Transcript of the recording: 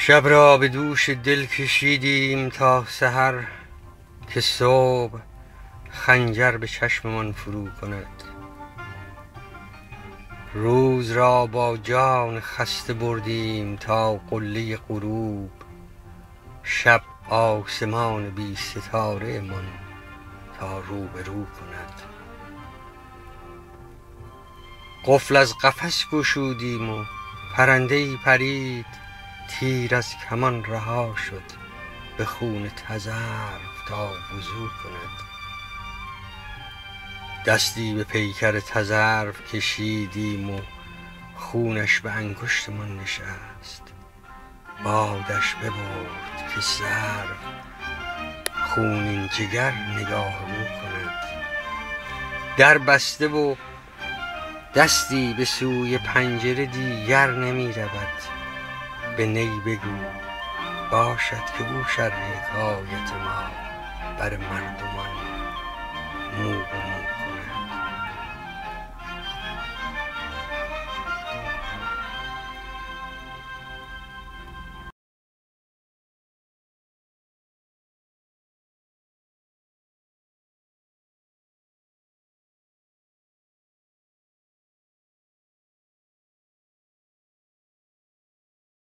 شب را به دوش دل کشیدیم تا سحر که صبح خنجر به چشممان فرو کند. روز را با جان خسته بردیم تا قله غروب، شب آسمان بی ستاره من تا روبرو کند. قفل از قفس گشودیم و پرنده ای پرید، تیر از کمان رها شد به خون تذرو تا وضو کند. دستی به پیکر تذرو کشیدیم و خونش به انگشتمان نشست، بادش ببرد که سرو خونین جگر نگاه او کند. در بسته و دستی به سوی پنجره دیگر نمی رود، به نی بگو باشد که او شرح حکایت ما بر مردمان